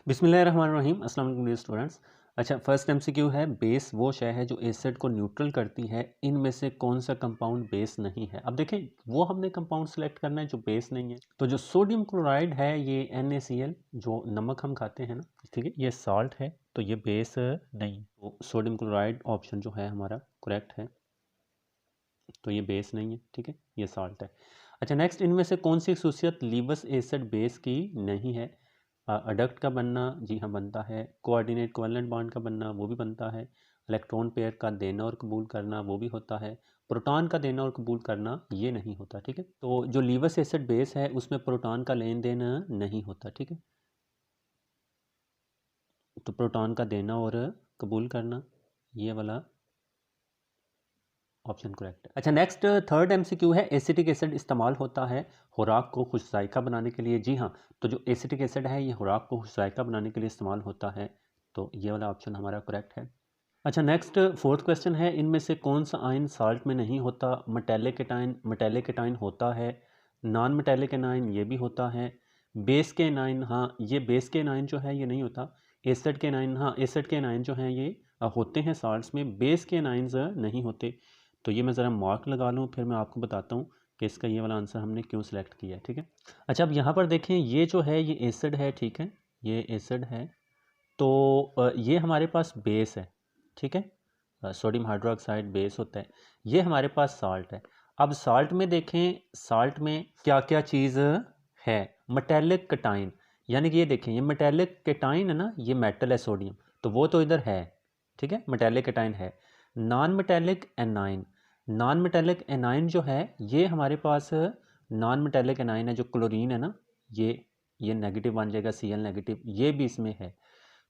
बिस्मिल्लाहिर्रहमानिर्रहीम। अस्सलाम वालेकुम डियर स्टूडेंट्स। अच्छा, फर्स्ट एमसीक्यू है, बेस वो शय है जो एसिड को न्यूट्रल करती है, इनमें से कौन सा कंपाउंड बेस नहीं है। अब देखें, वो हमने कंपाउंड सेलेक्ट करना है जो बेस नहीं है। तो जो सोडियम क्लोराइड है ये NaCl, जो नमक हम खाते हैं ना, ठीक है, ये साल्ट है, तो ये बेस नहीं। तो सोडियम क्लोराइड ऑप्शन जो है हमारा करेक्ट है, तो ये बेस नहीं है, ठीक है, ये साल्ट है। अच्छा नेक्स्ट, इनमें से कौन सी खसूसियत लीवस एसिड बेस की नहीं है। अडक्ट का बनना, जी हाँ बनता है। कोऑर्डिनेट कोवैलेंट बॉन्ड का बनना, वो भी बनता है। इलेक्ट्रॉन पेयर का देना और कबूल करना, वो भी होता है। प्रोटॉन का देना और कबूल करना, ये नहीं होता, ठीक है। तो जो लीवस एसिड बेस है उसमें प्रोटॉन का लेन देन नहीं होता, ठीक है। तो प्रोटॉन का देना और कबूल करना, ये वाला ऑप्शन करेक्ट है। अच्छा नेक्स्ट, थर्ड एमसीक्यू है, एसिटिक एसिड इस्तेमाल होता है खुराक को खुश जायका बनाने के लिए। जी हाँ, तो जो एसिटिक एसिड है ये खुराक को खुश जायका बनाने के लिए इस्तेमाल होता है, तो ये वाला ऑप्शन हमारा करेक्ट है। अच्छा नेक्स्ट, फोर्थ क्वेश्चन है, इनमें से कौन सा आयन साल्ट में नहीं होता। मेटेलिक एटाइन होता है। नॉन मेटेलिक एनाइन ये भी होता है। बेस के एनाइन, हाँ ये बेस के एनाइन जो है ये नहीं होता। एसिड के एनाइन, हाँ एसिड के एनाइन जो हैं ये होते हैं साल्ट्स में, बेस के एनाइंस नहीं होते। तो ये मैं ज़रा मार्क लगा लूँ, फिर मैं आपको बताता हूँ कि इसका ये वाला आंसर हमने क्यों सिलेक्ट किया है, ठीक है। अच्छा अब यहाँ पर देखें, ये जो है ये एसिड है, ठीक है, ये एसिड है। तो ये हमारे पास बेस है, ठीक है, सोडियम हाइड्रोक्साइड बेस होता है। ये हमारे पास साल्ट है। अब साल्ट में देखें, साल्ट में क्या क्या चीज़ है। मेटेलिक कटाइन, यानी कि ये देखें, ये मेटेलिक कटाइन है ना, ये मेटल है सोडियम, तो वो तो इधर है, ठीक है, मेटेलिक कटाइन है। Non metallic A9, non metallic A9 जो है ये हमारे पास नॉन मेटेलिक एनाइन है, जो क्लोरीन है ना, ये नेगेटिव बन जाएगा, Cl नेगेटिव, ये भी इसमें है।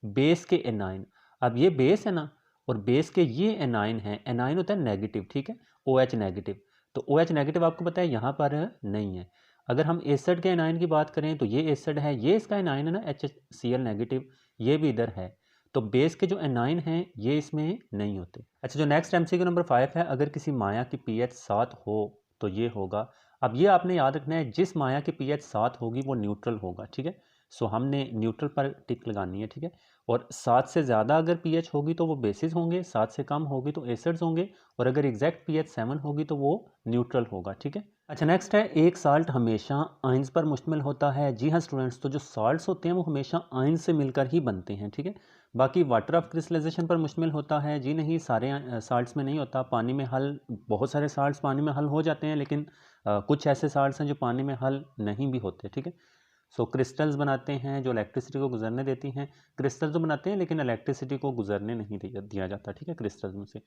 बेस के एनाइन, अब ये बेस है ना, और बेस के ये एनाइन है, एनाइन होता है नेगेटिव, ठीक है, OH नेगेटिव। तो OH नेगेटिव आपको पता है यहाँ पर नहीं है। अगर हम एसिड के एनाइन की बात करें तो ये एसिड है, ये इसका एनाइन है ना, HCl नेगेटिव, ये भी इधर है। तो बेस के जो एनाइन हैं ये इसमें नहीं होते। अच्छा, जो नेक्स्ट MCQ नंबर 5 है, अगर किसी माया की pH 7 हो तो ये होगा। अब ये आपने याद रखना है, जिस माया की pH 7 होगी वो न्यूट्रल होगा, ठीक है। सो हमने न्यूट्रल पर टिक लगानी है, ठीक है। और 7 से ज़्यादा अगर pH होगी तो वो बेसिस होंगे, 7 से कम होगी तो एसिड्स होंगे, और अगर एग्जैक्ट pH 7 होगी तो वो न्यूट्रल होगा, ठीक है। अच्छा नेक्स्ट है, एक साल्ट हमेशा आयंस पर मुश्तमिल होता है। जी हाँ स्टूडेंट्स, तो जो साल्ट्स होते हैं वो हमेशा आयंस से मिलकर ही बनते हैं, ठीक है। बाकी वाटर ऑफ क्रिस्टलाइजेशन पर मुश्तमिल होता है, जी नहीं, सारे साल्ट्स में नहीं होता। पानी में हल, बहुत सारे साल्ट्स पानी में हल हो जाते हैं, लेकिन कुछ ऐसे साल्ट्स हैं जो पानी में हल नहीं भी होते, ठीक है। सो क्रिस्टल्स बनाते हैं जो इलेक्ट्रिसिटी को गुजरने देती हैं। क्रिस्टल तो बनाते हैं लेकिन इलेक्ट्रिसिटी को गुजरने नहीं दिया जाता, ठीक है, क्रिस्टल्स में से।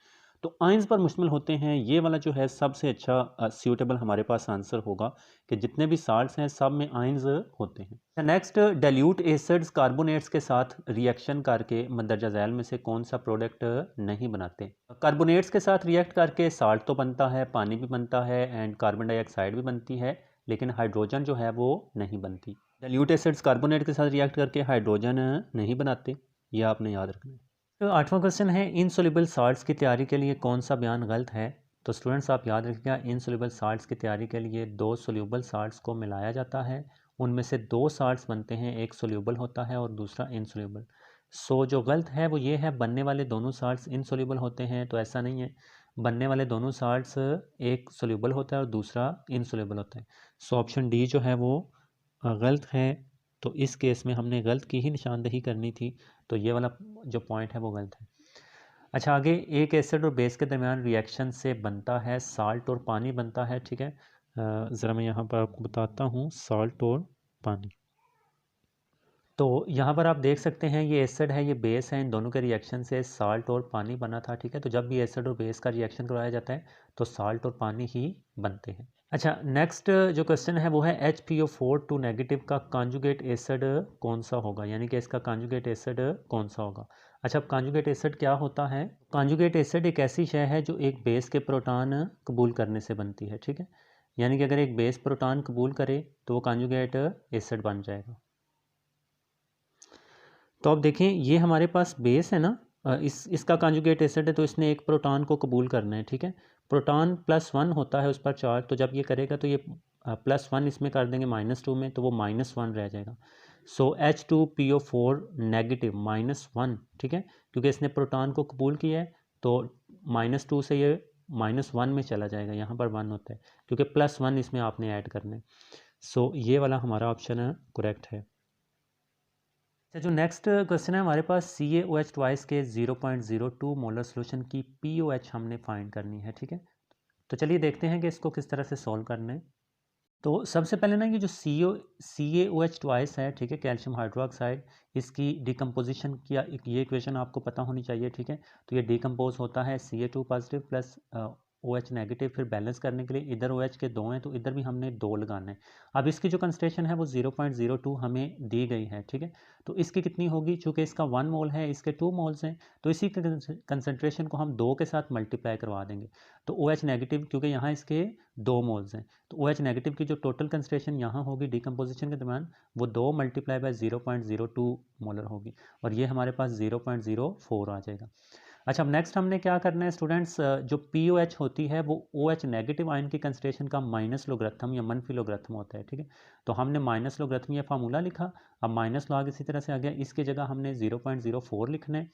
तो आयंस पर मुश्तमिल होते हैं, ये वाला जो है सबसे अच्छा सूटेबल हमारे पास आंसर होगा कि जितने भी साल्ट्स हैं सब में आयंस होते हैं। नेक्स्ट, डाइल्यूट एसिड्स कार्बोनेट्स के साथ रिएक्शन करके मंदरजा झैल में से कौन सा प्रोडक्ट नहीं बनाते। कार्बोनेट्स के साथ रिएक्ट करके साल्ट तो बनता है, पानी भी बनता है, एंड कार्बन डाइऑक्साइड भी बनती है, लेकिन हाइड्रोजन जो है वो नहीं बनती। डाइल्यूट एसिड्स कार्बोनेट के साथ रिएक्ट करके हाइड्रोजन नहीं बनाते, ये आपने याद रखना है। तो आठवां क्वेश्चन है, इनसोल्यूबल साल्ट्स की तैयारी के लिए कौन सा बयान गलत है। तो स्टूडेंट्स आप याद रखिएगा, इनसोल्यूबल साल्ट्स की तैयारी के लिए दो सोल्यूबल साल्ट्स को मिलाया जाता है, उनमें से दो साल्ट्स बनते हैं, एक सोल्यूबल होता है और दूसरा इनसोल्यूबल। सो जो गलत है वो ये है, बनने वाले दोनों साल्ट्स इनसोल्यूबल होते हैं, तो ऐसा नहीं है। बनने वाले दोनों साल्ट्स, एक सोल्यूबल होता है और दूसरा इनसोल्यूबल होता है। सो ऑप्शन डी जो है वो गलत है। तो इस केस में हमने गलत की ही निशानदही करनी थी, तो ये वाला जो पॉइंट है वो गलत है। अच्छा आगे, एक एसिड और बेस के दरमियान रिएक्शन से बनता है साल्ट और पानी बनता है, ठीक है। ज़रा मैं यहाँ पर आपको बताता हूँ, साल्ट और पानी। तो यहाँ पर आप देख सकते हैं, ये एसिड है, ये बेस है, इन दोनों के रिएक्शन से साल्ट और पानी बना था, ठीक है। तो जब भी एसिड और बेस का रिएक्शन करवाया जाता है तो साल्ट और पानी ही बनते हैं। अच्छा नेक्स्ट जो क्वेश्चन है वो है, HPO4 नेगेटिव का कॉन्जुगेट एसिड कौन सा होगा, यानी कि इसका कॉन्जुगेट एसिड कौन सा होगा। अच्छा, अब कॉन्जुगेट एसिड क्या होता है। कॉन्जुगेट एसिड एक ऐसी शय है जो एक बेस के प्रोटॉन कबूल करने से बनती है, ठीक है। यानी कि अगर एक बेस प्रोटॉन कबूल करे तो वो कॉन्जुगेट एसिड बन जाएगा। तो अब देखें, ये हमारे पास बेस है ना, इसका कॉन्जुगेट एसिड है, तो इसने एक प्रोटॉन को कबूल करना है, ठीक है। प्रोटॉन +1 होता है उस पर चार्ज, तो जब ये करेगा तो ये +1 इसमें कर देंगे -2 में, तो वो -1 रह जाएगा। सो H2PO4 नेगेटिव -1, ठीक है, क्योंकि इसने प्रोटॉन को कबूल किया है तो -2 से ये -1 में चला जाएगा, यहाँ पर 1 होता है क्योंकि +1 इसमें आपने ऐड करना है। सो ये वाला हमारा ऑप्शन है करेक्ट है। अच्छा, जो नेक्स्ट क्वेश्चन है हमारे पास CaOH ट्वाइस के 0.02 मोलर सोल्यूशन की POH हमने फाइंड करनी है, ठीक है। तो चलिए देखते हैं कि इसको किस तरह से सॉल्व करना है। तो सबसे पहले ना ये जो CaOH ट्वाइस है, ठीक है, कैल्शियम हाइड्रोक्साइड, इसकी डिकम्पोजिशन की ये इक्वेशन आपको पता होनी चाहिए, ठीक है। तो ये डिकम्पोज होता है Ca2 positive plus OH negative, फिर बैलेंस करने के लिए इधर OH के 2 हैं तो इधर भी हमने 2 लगाना है। अब इसकी जो कंसंट्रेशन है वो 0.02 हमें दी गई है, ठीक है। तो इसकी कितनी होगी, चूँकि इसका 1 मोल है, इसके 2 मोल्स हैं, तो इसी कंसंट्रेशन को हम 2 के साथ मल्टीप्लाई करवा देंगे। तो OH नेगेटिव, क्योंकि यहाँ इसके 2 मोल्स हैं, तो OH नेगेटिव की जो टोटल कंसंट्रेशन यहाँ होगी डिकम्पोजिशन के दौरान वो 2 मल्टीप्लाई बाय 0.02 मोलर होगी, और ये हमारे पास 0.04 आ जाएगा। अच्छा, अब नेक्स्ट हमने क्या करना है स्टूडेंट्स, जो POH होती है वो OH नेगेटिव आयन की कंसंट्रेशन का माइनस लोगरिथम या मनफी लोगरिथम होता है, ठीक है। तो हमने माइनस लोगरिथम ये फार्मूला लिखा, अब माइनस लॉग इसी तरह से आ गया, इसकी जगह हमने 0.04 लिखना है,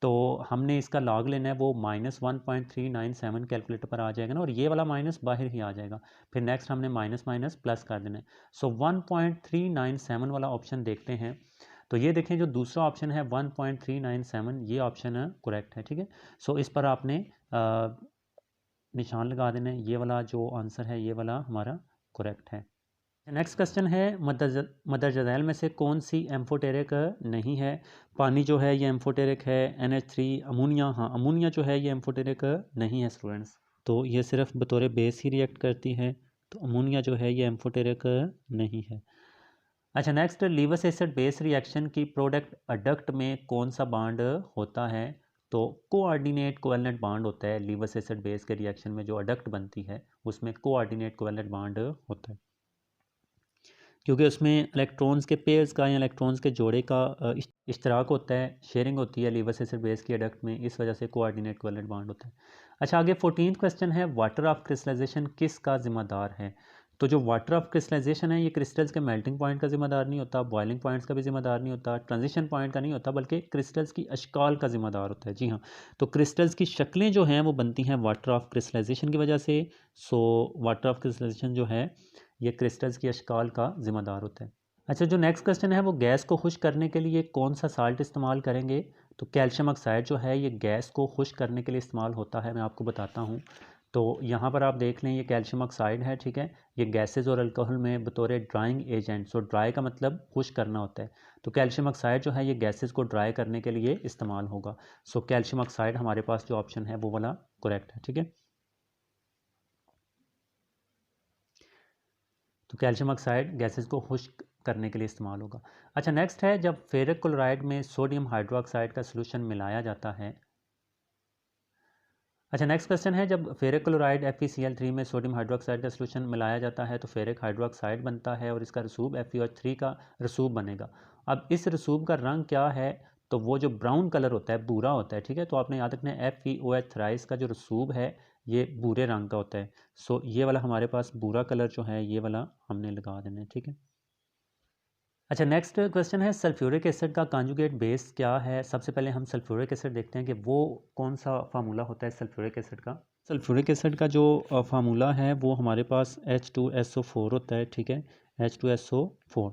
तो हमने इसका लॉग लेना है, वो -1.397 कैलकुलेटर पर आ जाएगा ना, और ये वाला माइनस बाहर ही आ जाएगा, फिर नेक्स्ट हमने माइनस माइनस प्लस कर देना है। सो 1.397 वाला ऑप्शन देखते हैं, तो ये देखें जो दूसरा ऑप्शन है 1.397, ये ऑप्शन करेक्ट है, ठीक है। सो इस पर आपने निशान लगा देना है, ये वाला जो आंसर है ये वाला हमारा करेक्ट है। नेक्स्ट क्वेश्चन है मदरजाजैल में से कौन सी एम्फोटेरिक नहीं है। पानी जो है ये एम्फोटेरिक है, NH3, अमोनिया, हाँ अमोनिया जो है ये एम्फोटेरिक नहीं है स्टूडेंट्स, तो ये सिर्फ बतौर बेस ही रिएक्ट करती है, तो अमोनिया जो है ये एम्फोटेरिक नहीं है। अच्छा, नेक्स्ट लीवस एसिड बेस रिएक्शन की प्रोडक्ट अडक्ट में कौन सा बांड होता है। तो कोऑर्डिनेट कोवैलेंट बांड होता है लीवस एसिड बेस के रिएक्शन में, जो अडक्ट बनती है उसमें कोऑर्डिनेट कोवैलेंट बांड होता है, क्योंकि उसमें इलेक्ट्रॉन्स के पेयर्स का या इलेक्ट्रॉन्स के जोड़े का इश्तराक होता है, शेयरिंग होती है लीवस एसिड बेस की अडक्ट में, इस वजह से कोऑर्डिनेट कोवैलेंट बांड होता है। अच्छा, आगे 14th क्वेश्चन है वाटर ऑफ क्रिस्टलाइजेशन किसका जिम्मेदार है। तो जो वाटर ऑफ क्रिस्टलाइजेशन है ये क्रिस्टल्स के मेल्टिंग पॉइंट का जिम्मेदार नहीं होता, बॉइलिंग पॉइंट्स का भी जिम्मेदार नहीं होता, ट्रांजिशन पॉइंट का नहीं होता, बल्कि क्रिस्टल्स की अशकाल का जिम्मेदार होता है। जी हाँ, तो क्रिस्टल्स की शक्लें जो हैं वो बनती हैं वाटर ऑफ क्रिस्टलाइजेशन की वजह से। सो वाटर ऑफ क्रिस्टलाइजेशन जो है ये क्रिस्टल्स की अशकाल का जिम्मेदार होता है। अच्छा, जो नेक्स्ट क्वेश्चन है वो गैस को खुश्क करने के लिए कौन सा साल्ट इस्तेमाल करेंगे। तो कैल्शियम ऑक्साइड जो है ये गैस को खुश्क करने के लिए इस्तेमाल होता है, मैं आपको बताता हूँ। तो यहाँ पर आप देख लें ये कैल्शियम ऑक्साइड है, ठीक है, ये गैसेज और अल्कोहल में बतौर ड्राइंग एजेंट, सो ड्राई का मतलब खुश्क करना होता है, तो कैल्शियम ऑक्साइड जो है ये गैसेज को ड्राई करने के लिए इस्तेमाल होगा। सो कैल्शियम ऑक्साइड हमारे पास जो ऑप्शन है वो वाला करेक्ट है, ठीक है। तो कैल्शियम ऑक्साइड गैसेस को खुश्क करने के लिए इस्तेमाल होगा। अच्छा, नेक्स्ट है जब फेरिक क्लोराइड में सोडियम हाइड्रोक्साइड का सोल्यूशन मिलाया जाता है। अच्छा, नेक्स्ट क्वेश्चन है जब फेरिक क्लोराइड FeCl3 में सोडियम हाइड्रोक्साइड का सोल्यूशन मिलाया जाता है तो फेरिक हाइड्रोक्साइड बनता है और इसका रसूब FeOH3 का रसूब बनेगा। अब इस रसूब का रंग क्या है, तो वो जो ब्राउन कलर होता है, भूरा होता है, ठीक है। तो आपने याद रखना है FeOH थ्राइस का जो रसूब है ये भूरे रंग का होता है। सो ये वाला हमारे पास भूरा कलर जो है ये वाला हमने लगा देना है, ठीक है। अच्छा, नेक्स्ट क्वेश्चन है सल्फ्यूरिक एसिड का कॉन्जुगेट बेस क्या है। सबसे पहले हम सल्फ्यूरिक एसिड देखते हैं कि वो कौन सा फार्मूला होता है सल्फ्यूरिक एसिड का। सल्फ्यूरिक एसिड का जो फार्मूला है वो हमारे पास H2SO4 होता है, ठीक है, H2SO4।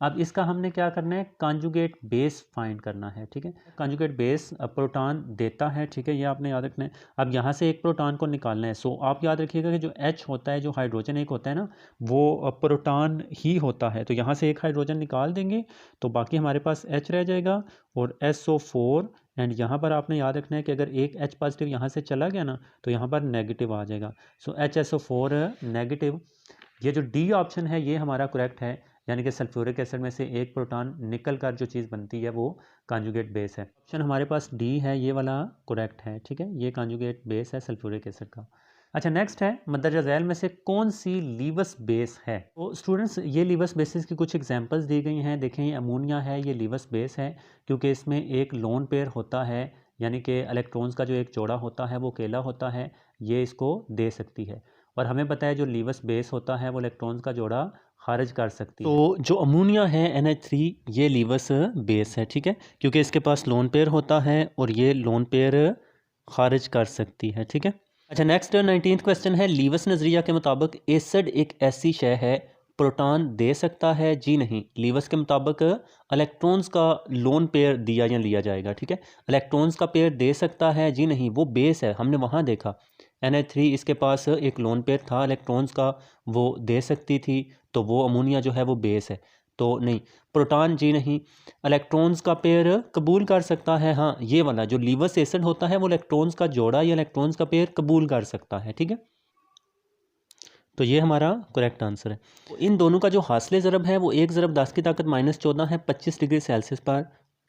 अब इसका हमने क्या करना है, कॉन्जुगेट बेस फाइंड करना है, ठीक है। कॉन्जुगेट बेस प्रोटॉन देता है, ठीक है, ये आपने याद रखना है। अब यहाँ से एक प्रोटॉन को निकालना है, सो आप याद रखिएगा कि जो H होता है, जो हाइड्रोजन एक होता है ना, वो प्रोटॉन ही होता है, तो यहाँ से एक हाइड्रोजन निकाल देंगे तो बाकी हमारे पास H रह जाएगा और SO4, एंड यहाँ पर आपने याद रखना है कि अगर एक H पॉजिटिव यहाँ से चला गया ना तो यहाँ पर नेगेटिव आ जाएगा। सो HSO4 नेगेटिव, ये जो डी ऑप्शन है ये हमारा करेक्ट है, यानी कि सल्फ्यूरिक एसिड में से एक प्रोटॉन निकल कर जो चीज़ बनती है वो कॉन्जुगेट बेस है। ऑप्शन हमारे पास डी है, ये वाला करेक्ट है, ठीक है, ये कॉन्जुगेट बेस है सल्फ्यूरिक एसिड का। अच्छा, नेक्स्ट है मदरजा झैल में से कौन सी लीवस बेस है। तो स्टूडेंट्स ये लीवस बेसिस की कुछ एग्जांपल्स दी गई हैं, देखें ये अमोनिया है, ये लीवस बेस है क्योंकि इसमें एक लोन पेयर होता है, यानी कि इलेक्ट्रॉन्स का जो एक जोड़ा होता है वो अकेला होता है, ये इसको दे सकती है। और हमें पता है जो लीवस बेस होता है वो इलेक्ट्रॉन्स का जोड़ा खारिज कर सकती है। तो जो अमोनिया है NH3 ये लीवस बेस है, ठीक है, क्योंकि इसके पास लोन पेयर होता है और ये लोन पेयर खारिज कर सकती है, ठीक है। अच्छा, नेक्स्ट 19th क्वेश्चन है, लीवस नज़रिया के मुताबिक एसिड एक ऐसी शय है प्रोटॉन दे सकता है जी नहीं। लीवस के मुताबिक इलेक्ट्रॉन्स का लोन पेयर दिया या लिया जाएगा, ठीक है। इलेक्ट्रॉन्स का पेयर दे सकता है जी नहीं, वो बेस है, हमने वहाँ देखा NH3 इसके पास एक लोन पेयर था इलेक्ट्रॉन्स का, वो दे सकती थी, तो वो अमोनिया जो है वो बेस है, तो नहीं। प्रोटॉन जी नहीं। इलेक्ट्रॉन्स का पेयर कबूल कर सकता है, हाँ ये वाला जो लीवस एसिड होता है वो इलेक्ट्रॉन्स का जोड़ा या इलेक्ट्रॉन्स का पेयर कबूल कर सकता है, ठीक है। तो ये हमारा करेक्ट आंसर है। तो इन दोनों का जो हासिल ज़रब है वो 1 ज़रब 10 की ताकत -14 है 25 डिग्री सेल्सियस पर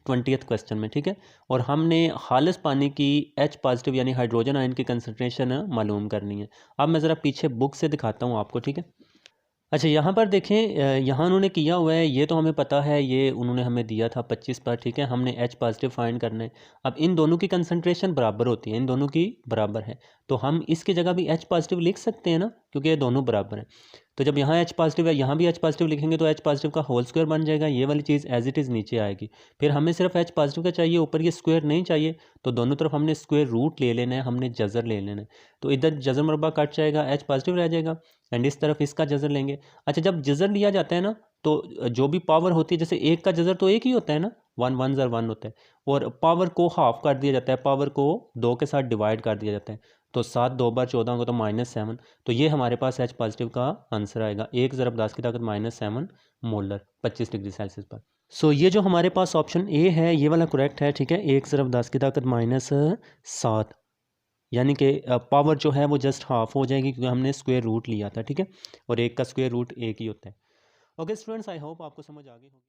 20th क्वेश्चन में, ठीक है। और हमने खालिस पानी की H पॉजिटिव यानी हाइड्रोजन आयन की कंसनट्रेशन मालूम करनी है। अब मैं ज़रा पीछे बुक से दिखाता हूँ आपको, ठीक है। अच्छा, यहाँ पर देखें, यहाँ उन्होंने किया हुआ है, ये तो हमें पता है, ये उन्होंने हमें दिया था 25 पर, ठीक है। हमने H पॉजिटिव फाइंड करना है। अब इन दोनों की कंसंट्रेशन बराबर होती है, इन दोनों की बराबर है, तो हम इसकी जगह भी H पॉजिटिव लिख सकते हैं ना, क्योंकि ये दोनों बराबर हैं। तो जब यहाँ H पॉजिटिव है, यहाँ भी H पॉजिटिव लिखेंगे तो H पॉजिटिव का होल स्क्वायर बन जाएगा, ये वाली चीज़ एज इट इज़ नीचे आएगी। फिर हमें सिर्फ H पॉजिटिव का चाहिए, ऊपर ये स्क्वायर नहीं चाहिए, तो दोनों तरफ हमने स्क्वायर रूट ले लेना है, हमने जज़र ले लेना है। तो इधर जज़र मरबा कट जाएगा, H पॉजिटिव रह जाएगा, एंड इस तरफ इसका जज़र लेंगे। अच्छा, जब जज़र लिया जाता है ना, तो जो भी पावर होती है, जैसे एक का जज़र तो एक ही होता है ना, 1 1 ज़र 1 होता है, और पावर को हाफ कर दिया जाता है, पावर को 2 के साथ डिवाइड कर दिया जाता है, तो 7 2 बार 14 होगा तो -7। तो ये हमारे पास H पॉजिटिव का आंसर आएगा, 1 ज़रब 10 की ताकत -7 मोलर 25 डिग्री सेल्सियस पर। सो ये जो हमारे पास ऑप्शन ए है ये वाला करेक्ट है, ठीक है। 1 ज़रब 10 की ताकत -7, यानी कि पावर जो है वो जस्ट हाफ हो जाएगी, क्योंकि हमने स्क्वायर रूट लिया था, ठीक है, और एक का स्क्वायर रूट एक ही होता है। ओके स्टूडेंट्स, आई होप आपको समझ आ गई होगी।